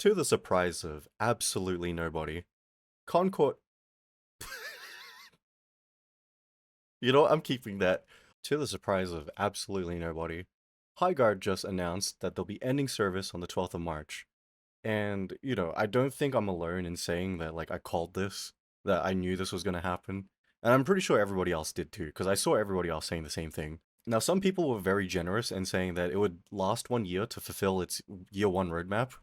To the surprise of absolutely nobody, Concord. You know what? I'm keeping that. To the surprise of absolutely nobody, Highguard just announced that they'll be ending service on the 12th of March. And, I don't think I'm alone in saying that, like, I called this, that I knew this was going to happen. And I'm pretty sure everybody else did too, because I saw everybody else saying the same thing. Now, some people were very generous in saying that it would last 1 year to fulfill its year one roadmap.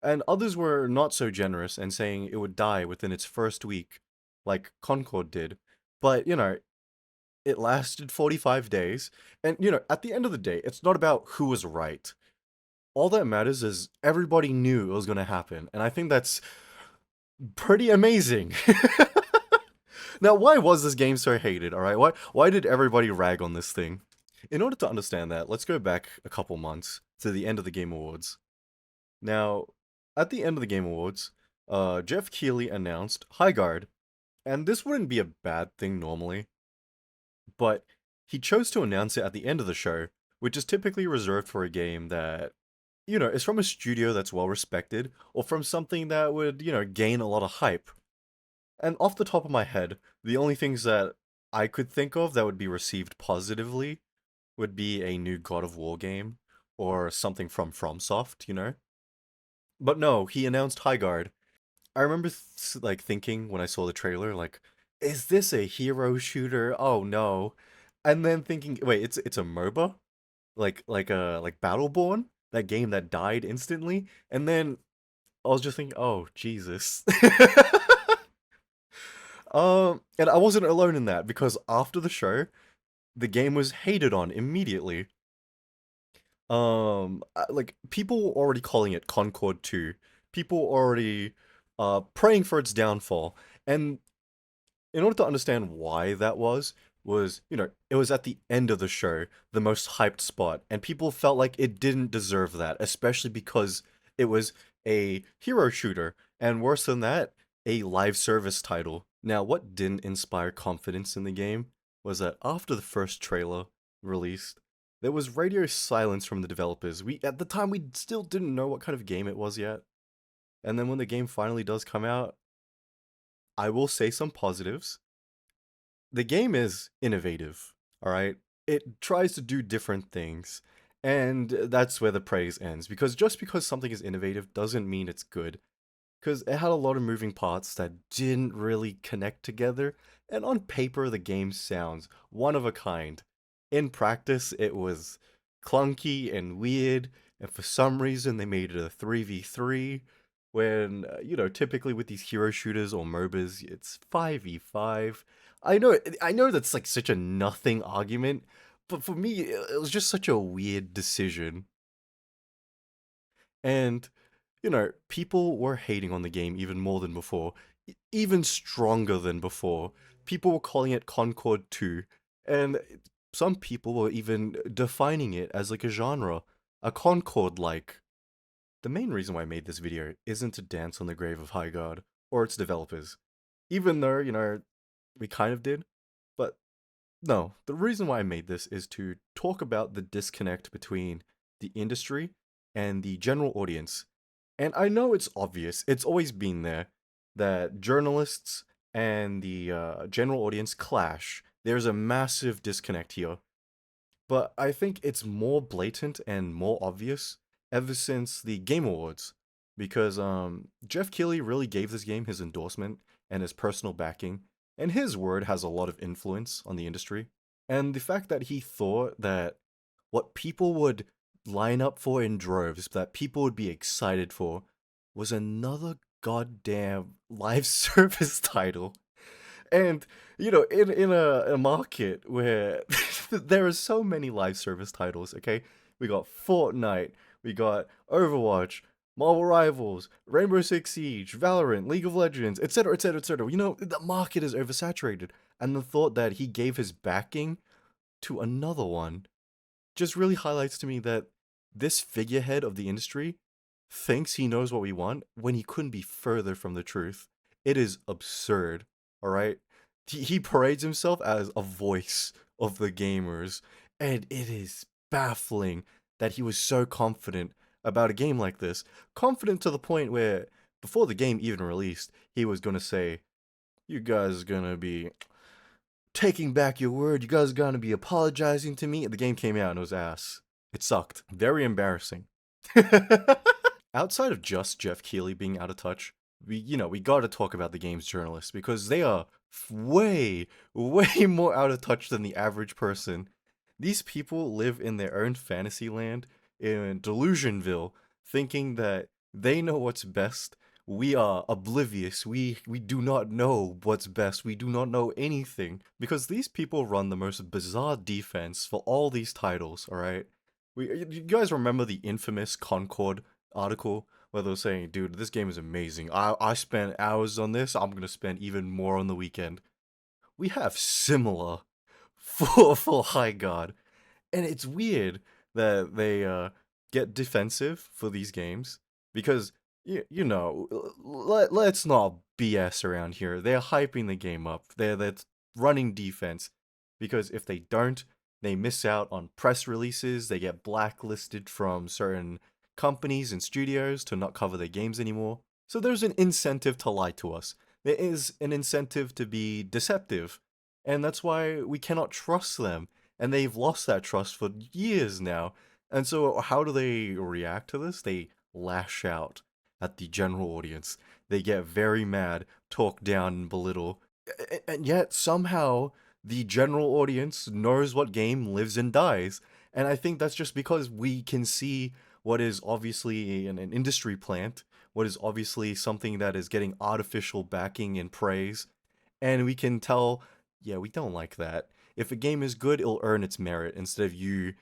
And others were not so generous and saying it would die within its first week, like Concord did. But, it lasted 45 days. And, at the end of the day, it's not about who was right. All that matters is everybody knew it was going to happen. And I think that's pretty amazing. Now, why was this game so hated, alright? Why did everybody rag on this thing? In order to understand that, let's go back a couple months to the end of the Game Awards. Now, at the end of the Game Awards, Jeff Keighley announced Highguard, and this wouldn't be a bad thing normally, but he chose to announce it at the end of the show, which is typically reserved for a game that, is from a studio that's well respected, or from something that would, gain a lot of hype. And off the top of my head, the only things that I could think of that would be received positively would be a new God of War game, or something from FromSoft. But no, he announced Highguard. I remember like thinking when I saw the trailer, like, is this a hero shooter? Oh no. And then thinking, wait, it's a MOBA? Like Battleborn? That game that died instantly? And then I was just thinking, oh Jesus. And I wasn't alone in that because after the show, the game was hated on immediately. Like people were already calling it Concord 2. People were already praying for its downfall. And in order to understand why that was, it was at the end of the show, the most hyped spot, and people felt like it didn't deserve that, especially because it was a hero shooter, and worse than that, a live service title. Now, what didn't inspire confidence in the game was that after the first trailer released, there was radio silence from the developers. At the time, we still didn't know what kind of game it was yet. And then when the game finally does come out, I will say some positives. The game is innovative, all right? It tries to do different things, and that's where the praise ends. Because just because something is innovative doesn't mean it's good. Because it had a lot of moving parts that didn't really connect together, and on paper, the game sounds one of a kind. In practice, it was clunky and weird, and for some reason, they made it a 3v3. When, typically with these hero shooters or MOBAs, it's 5v5. I know that's like such a nothing argument, but for me, it was just such a weird decision. And, people were hating on the game even more than before, even stronger than before. People were calling it Concord 2, and some people were even defining it as like a genre, a Concord like. The main reason why I made this video isn't to dance on the grave of Highguard or its developers, even though, we kind of did. But no, the reason why I made this is to talk about the disconnect between the industry and the general audience. And I know it's obvious, it's always been there, that journalists and the general audience clash. There's a massive disconnect here. But I think it's more blatant and more obvious ever since the Game Awards. Because Jeff Keighley really gave this game his endorsement and his personal backing, and his word has a lot of influence on the industry. And the fact that he thought that what people would line up for in droves, that people would be excited for, was another goddamn live service title. And in a market where there are so many live service titles, okay? We got Fortnite, we got Overwatch, Marvel Rivals, Rainbow Six Siege, Valorant, League of Legends, etc., etc., etc. The market is oversaturated, and the thought that he gave his backing to another one just really highlights to me that this figurehead of the industry thinks he knows what we want when he couldn't be further from the truth. It is absurd, alright? He parades himself as a voice of the gamers, and it is baffling that he was so confident about a game like this, confident to the point where before the game even released, he was gonna say, "You guys are gonna be taking back your word. You guys are gonna be apologizing to me." And the game came out and it was ass. It sucked. Very embarrassing. Outside of just Jeff Keighley being out of touch, we gotta talk about the game's journalists because they are way, way more out of touch than the average person. These people live in their own fantasy land in Delusionville, thinking that they know what's best. We are oblivious. We do not know what's best. We do not know anything because these people run the most bizarre defense for all these titles, all right? You guys remember the infamous Concord article where they were saying, "Dude, this game is amazing. I spent hours on this. I'm gonna spend even more on the weekend." We have similar for Highguard, and it's weird that they get defensive for these games because let's not BS around here. They're hyping the game up. They're running defense because if they don't, they miss out on press releases. They get blacklisted from certain companies and studios to not cover their games anymore. So there's an incentive to lie to us. There is an incentive to be deceptive, and that's why we cannot trust them, and they've lost that trust for years now. And so, how do they react to this? They lash out at the general audience. They get very mad, talk down, and belittle. And yet, somehow, the general audience knows what game lives and dies. And I think that's just because we can see what is obviously an industry plant, what is obviously something that is getting artificial backing and praise, and we can tell, yeah, we don't like that. If a game is good, it'll earn its merit instead of you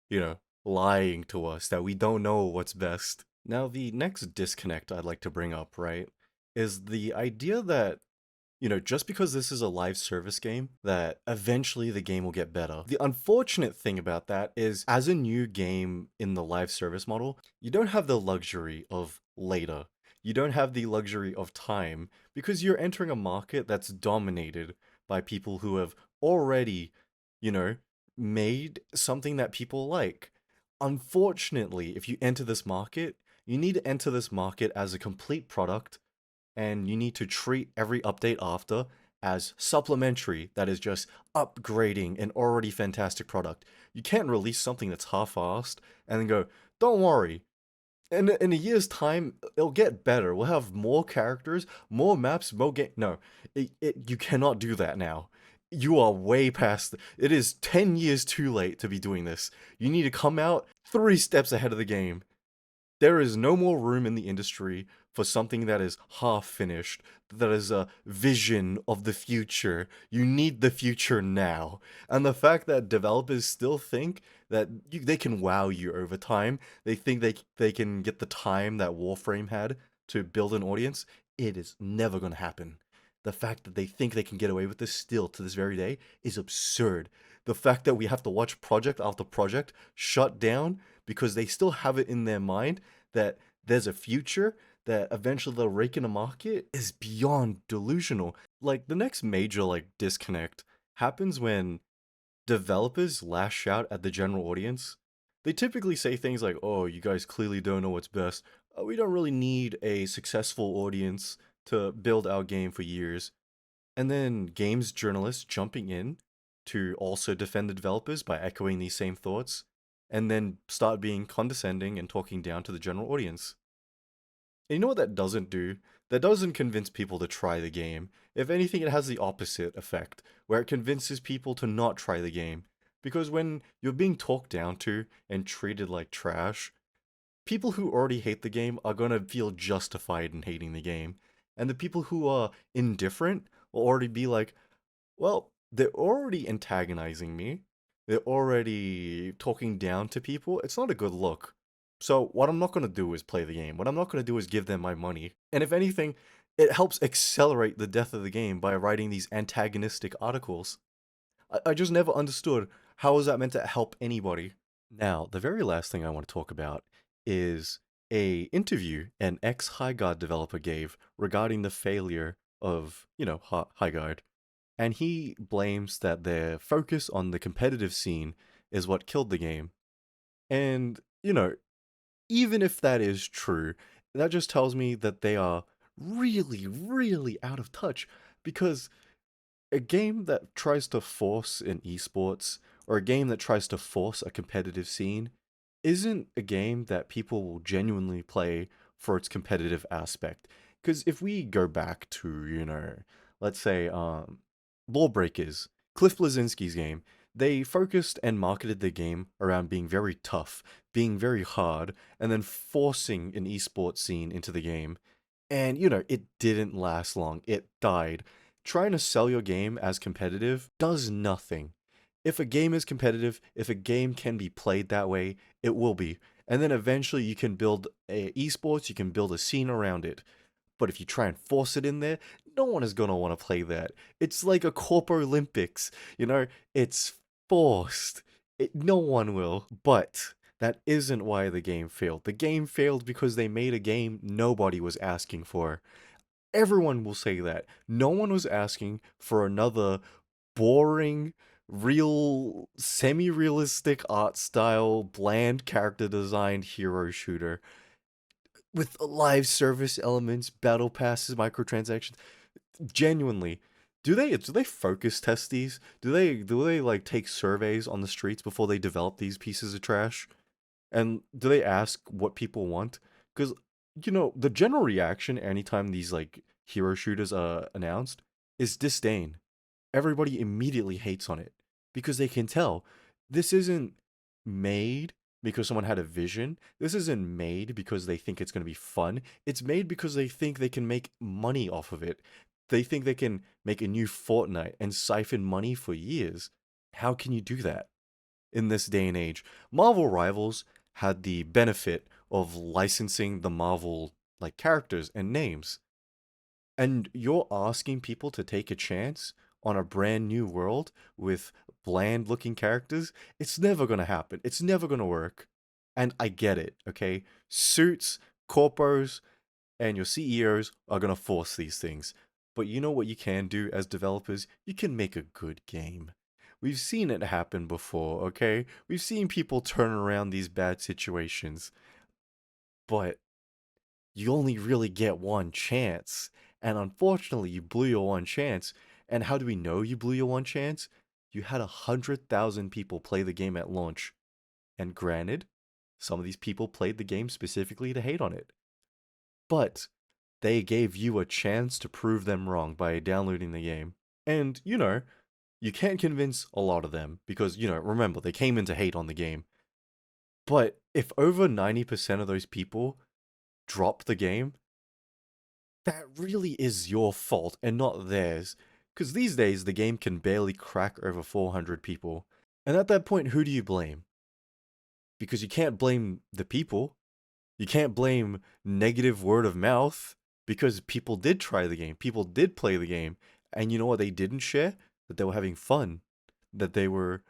know, lying to us that we don't know what's best. Now, the next disconnect I'd like to bring up, right, is the idea that just because this is a live service game, that eventually the game will get better. The unfortunate thing about that is, as a new game in the live service model, you don't have the luxury of later. You don't have the luxury of time because you're entering a market that's dominated by people who have already, you know, made something that people like. Unfortunately, if you enter this market, you need to enter this market as a complete product and you need to treat every update after as supplementary, that is just upgrading an already fantastic product. You can't release something that's half-assed and then go, "Don't worry, in a year's time it'll get better. We'll have more characters, more maps, more game." No, you cannot do that now. You are way past. It is 10 years too late to be doing this. You need to come out 3 steps ahead of the game. There is no more room in the industry for something that is half finished, that is a vision of the future. You need the future now. And the fact that developers still think that they can wow you over time, they think they can get the time that Warframe had to build an audience, it is never going to happen. The fact that they think they can get away with this still to this very day is absurd. The fact that we have to watch project after project shut down because they still have it in their mind that there's a future that eventually they'll rake in a market is beyond delusional. Like the next major disconnect happens when developers lash out at the general audience. They typically say things like, "Oh, you guys clearly don't know what's best. We don't really need a successful audience to build our game for years." And then games journalists jumping in to also defend the developers by echoing these same thoughts, and then start being condescending and talking down to the general audience. And you know what that doesn't do? That doesn't convince people to try the game. If anything, it has the opposite effect, where it convinces people to not try the game. Because when you're being talked down to and treated like trash, people who already hate the game are gonna feel justified in hating the game. And the people who are indifferent will already be like, well, they're already antagonizing me. They're already talking down to people. It's not a good look. So what I'm not going to do is play the game. What I'm not going to do is give them my money. And if anything, it helps accelerate the death of the game by writing these antagonistic articles. I just never understood how is that meant to help anybody. Now, the very last thing I want to talk about is a interview an ex-Highguard developer gave regarding the failure of, Highguard. And he blames that their focus on the competitive scene is what killed the game. And, Even if that is true, that just tells me that they are really, really out of touch because a game that tries to force an esports or a game that tries to force a competitive scene isn't a game that people will genuinely play for its competitive aspect. Because if we go back to, let's say, Lawbreakers, Cliff Bleszinski's game, they focused and marketed the game around being very tough, being very hard, and then forcing an esports scene into the game. And, it didn't last long. It died. Trying to sell your game as competitive does nothing. If a game is competitive, if a game can be played that way, it will be. And then eventually you can build a esports, you can build a scene around it. But if you try and force it in there, no one is going to want to play that. It's like a Corpo Olympics, it's forced. No one will. But that isn't why the game failed. The game failed because they made a game nobody was asking for. Everyone will say that. No one was asking for another boring, real, semi realistic art style, bland character designed hero shooter with live service elements, battle passes, microtransactions. Genuinely, do they focus test these? Do they like take surveys on the streets before they develop these pieces of trash? And do they ask what people want? Because the general reaction anytime these like hero shooters are announced is disdain. Everybody immediately hates on it because they can tell this isn't made because someone had a vision. This isn't made because they think it's going to be fun. It's made because they think they can make money off of it. They think they can make a new Fortnite and siphon money for years. How can you do that in this day and age? Marvel Rivals had the benefit of licensing the Marvel like characters and names. And you're asking people to take a chance on a brand new world with bland looking characters? It's never going to happen. It's never going to work. And I get it, okay? Suits, corpos, and your CEOs are going to force these things. But you know what you can do as developers? You can make a good game. We've seen it happen before, okay? We've seen people turn around these bad situations. But you only really get one chance. And unfortunately, you blew your one chance. And how do we know you blew your one chance? You had 100,000 people play the game at launch. And granted, some of these people played the game specifically to hate on it. But they gave you a chance to prove them wrong by downloading the game. And, you can't convince a lot of them because, remember, they came in to hate on the game. But if over 90% of those people drop the game, that really is your fault and not theirs. Because these days, the game can barely crack over 400 people. And at that point, who do you blame? Because you can't blame the people. You can't blame negative word of mouth. Because people did try the game. People did play the game. And you know what they didn't share? That they were having fun. That they were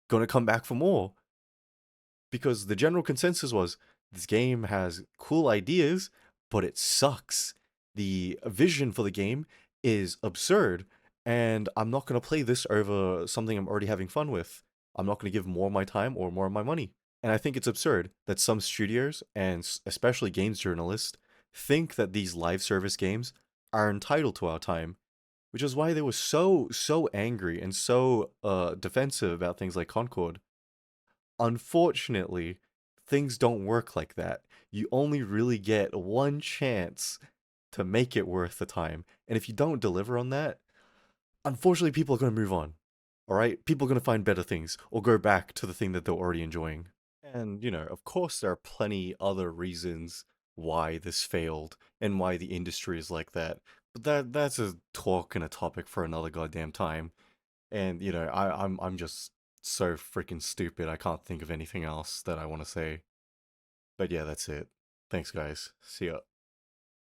going to come back for more. Because the general consensus was, this game has cool ideas, but it sucks. The vision for the game is absurd, and I'm not going to play this over something I'm already having fun with. I'm not going to give more of my time or more of my money. And I think it's absurd that some studios, and especially games journalists, think that these live service games are entitled to our time, which is why they were so angry and so defensive about things like Concord. Unfortunately, things don't work like that. You only really get one chance to make it worth the time. And if you don't deliver on that, unfortunately, people are going to move on. All right? People are going to find better things or go back to the thing that they're already enjoying. And, of course, there are plenty other reasons why this failed and why the industry is like that. But that's a talk and a topic for another goddamn time. And I'm just so freaking stupid. I can't think of anything else that I want to say. But yeah, that's it. Thanks, guys. See ya.